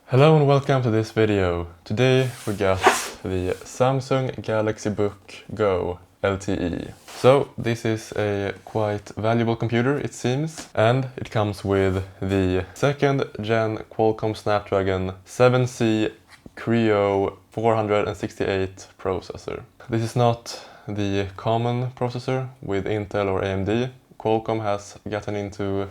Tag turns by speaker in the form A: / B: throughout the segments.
A: Hello and welcome to this video. Today we got the Samsung Galaxy Book Go LTE. So this is a quite valuable computer, it seems, and it comes with the second gen Qualcomm Snapdragon 7C Creo 468 processor. This is not the common processor with Intel or AMD. Qualcomm has gotten into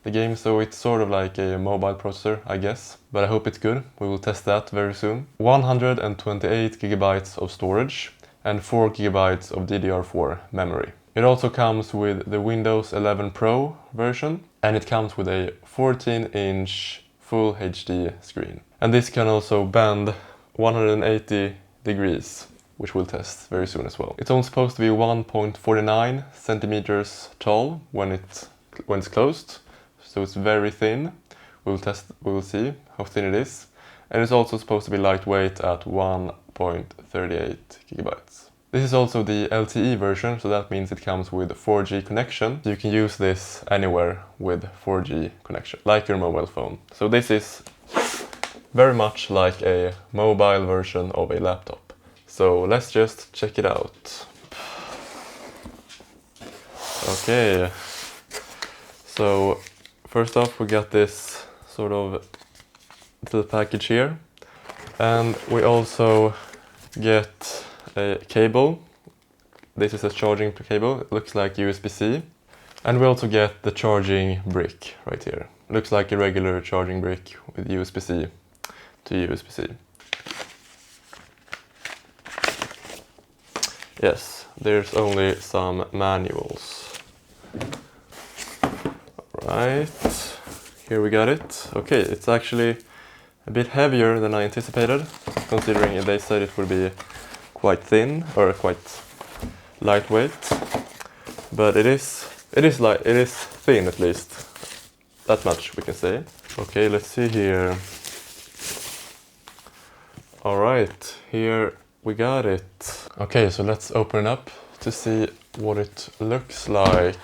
A: the game, so it's sort of like a mobile processor, I guess. But I hope it's good. We will test that very soon. 128 gigabytes of storage and 4 gigabytes of DDR4 memory. It also comes with the Windows 11 Pro version, and it comes with a 14-inch Full HD screen. And this can also bend 180 degrees, which we'll test very soon as well. It's only supposed to be 1.49 centimeters tall when it's closed. So it's very thin. We will see how thin it is. And it's also supposed to be lightweight at 1.38 gigabytes. This is also the LTE version, so that means it comes with 4G connection. You can use this anywhere with 4G connection, like your mobile phone. So this is very much like a mobile version of a laptop. So let's just check it out. Okay. So first off, we got this sort of little package here, and we also get a cable. This is a charging cable, it looks like USB-C, and we also get the charging brick right here. Looks like a regular charging brick with USB-C to USB-C. Yes, there's only some manuals. Right, here we got it. Okay, it's actually a bit heavier than I anticipated, considering they said it would be quite thin or quite lightweight. But it is thin, at least. That much we can say. Okay, let's see here. All right, here we got it. Okay, so let's open it up to see what it looks like.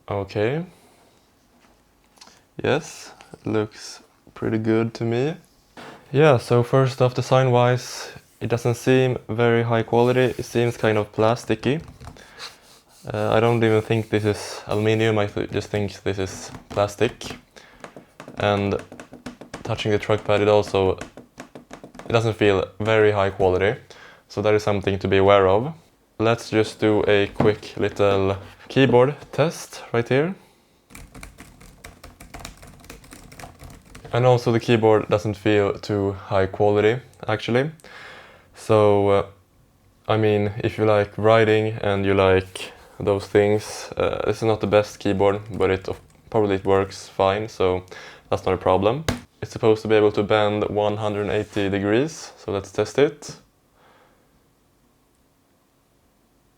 A: Okay, yes, it looks pretty good to me. Yeah, so first off, design wise, it doesn't seem very high quality, it seems kind of plasticky. I don't even think this is aluminium, I just think this is plastic. And touching the trackpad, it doesn't feel very high quality, so that is something to be aware of. Let's just do a quick little keyboard test right here. And also the keyboard doesn't feel too high quality actually. So I mean, if you like writing and you like those things, this is not the best keyboard, but it probably works fine, so that's not a problem. It's supposed to be able to bend 180 degrees, so let's test it.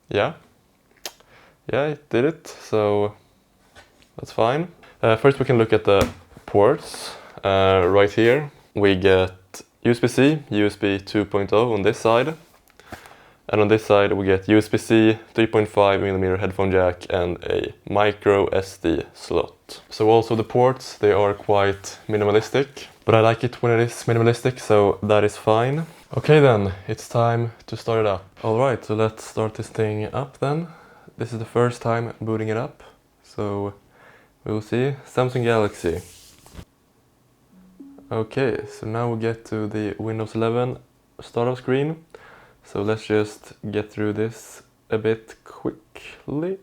A: Yeah, it did it, so that's fine. First we can look at the ports. Right here we get USB-C, USB 2.0 on this side. And on this side we get USB-C, 3.5mm headphone jack and a micro SD slot. So also the ports, they are quite minimalistic. But I like it when it is minimalistic, so that is fine. Okay then, it's time to start it up. Alright, so let's start this thing up then. This is the first time booting it up, so we'll see. Samsung Galaxy. Okay, so now we get to the Windows 11 startup screen. So let's just get through this a bit quickly.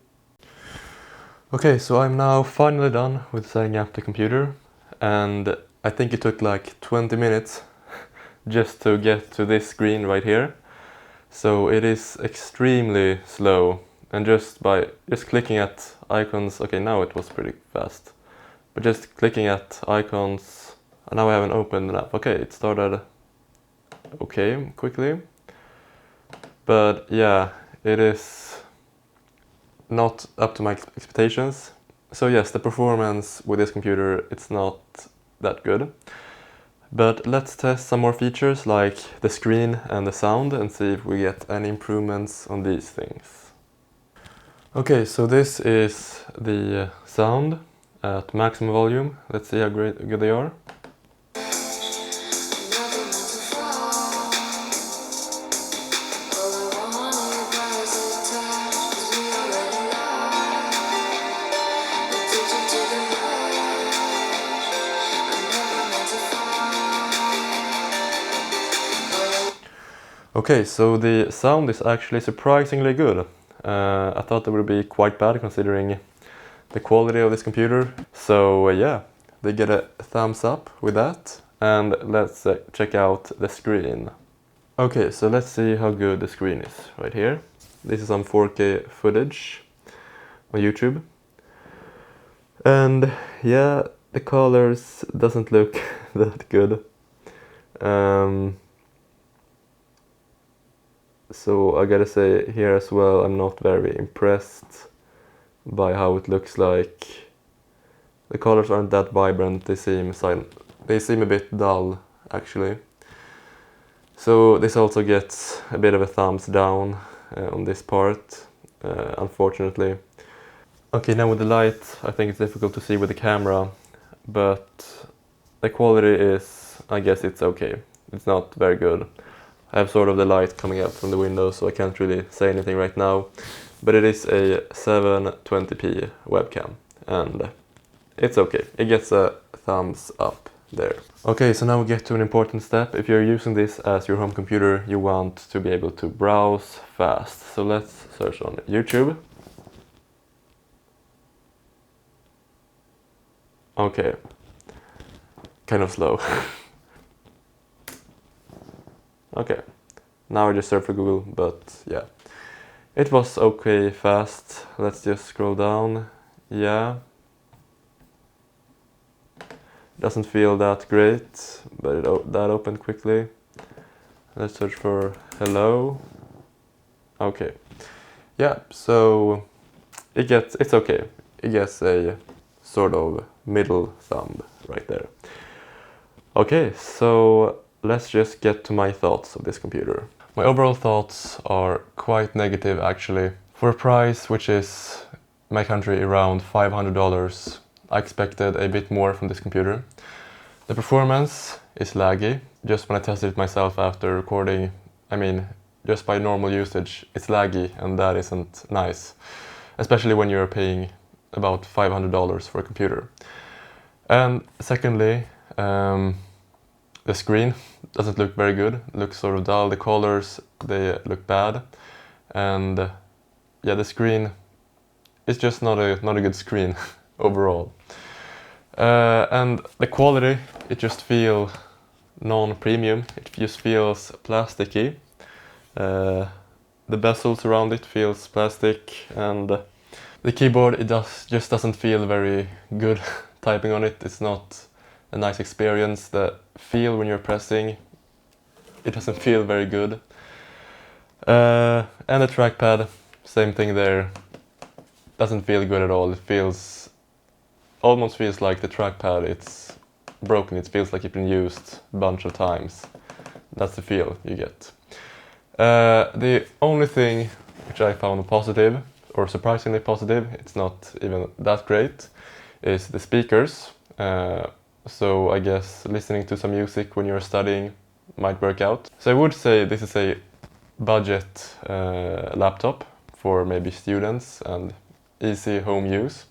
A: Okay, so I'm now finally done with setting up the computer, and I think it took like 20 minutes just to get to this screen right here. So it is extremely slow, and just clicking at icons, okay, now it was pretty fast, but just clicking at icons, and now I haven't opened the app. Okay, it started okay quickly, but yeah, it is not up to my expectations. So yes, the performance with this computer, it's not that good. But let's test some more features like the screen and the sound and see if we get any improvements on these things. Okay, so this is the sound, at maximum volume. Let's see how good they are. Okay, so the sound is actually surprisingly good. I thought it would be quite bad considering the quality of this computer. So yeah, they get a thumbs up with that. And let's check out the screen. Okay, so let's see how good the screen is right here. This is some 4K footage on YouTube. And yeah, the colors doesn't look that good. So I gotta say here as well, I'm not very impressed by how it looks like. The colors aren't that vibrant, they seem a bit dull actually. So this also gets a bit of a thumbs down on this part, unfortunately. Okay, now with the light, I think it's difficult to see with the camera, but the quality is, I guess it's okay. It's not very good. I have sort of the light coming out from the window, so I can't really say anything right now. But it is a 720p webcam, and it's okay. It gets a thumbs up there. Okay, so now we get to an important step. If you're using this as your home computer, you want to be able to browse fast. So let's search on YouTube. Okay, kind of slow. Okay, now I just search for Google, but yeah. It was okay fast. Let's just scroll down. Yeah. Doesn't feel that great, but that opened quickly. Let's search for hello. Okay. Yeah, so it's okay. It gets a sort of middle thumb right there. Okay, so let's just get to my thoughts of this computer. My overall thoughts are quite negative actually. For a price which is, in my country, around $500, I expected a bit more from this computer. The performance is laggy. Just when I tested it myself after recording, I mean, just by normal usage, it's laggy, and that isn't nice. Especially when you're paying about $500 for a computer. And secondly, the screen doesn't look very good. It looks sort of dull. The colors, they look bad. And yeah, the screen is just not a good screen overall. And the quality, it just feels non-premium. It just feels plasticky. The bezels around it feels plastic, and the keyboard, it just doesn't feel very good typing on it. It's not a nice experience. The feel when you're pressing, it doesn't feel very good. And the trackpad, same thing there. Doesn't feel good at all. It almost feels like the trackpad, it's broken. It feels like it's been used a bunch of times. That's the feel you get. The only thing which I found positive, or surprisingly positive, it's not even that great, is the speakers. So I guess listening to some music when you're studying might work out. So I would say this is a budget laptop for maybe students and easy home use.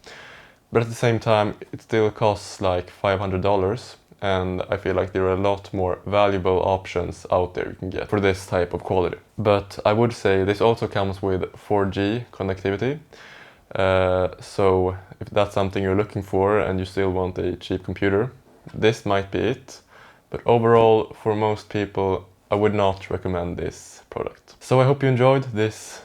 A: But at the same time, it still costs like $500, and I feel like there are a lot more valuable options out there you can get for this type of quality. But I would say this also comes with 4G connectivity. So if that's something you're looking for and you still want a cheap computer, this might be it. But overall, for most people, I would not recommend this product. So I hope you enjoyed this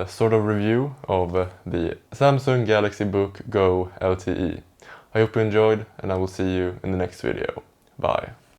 A: sort of review of the Samsung Galaxy Book Go LTE. I hope you enjoyed, and I will see you in the next video. Bye.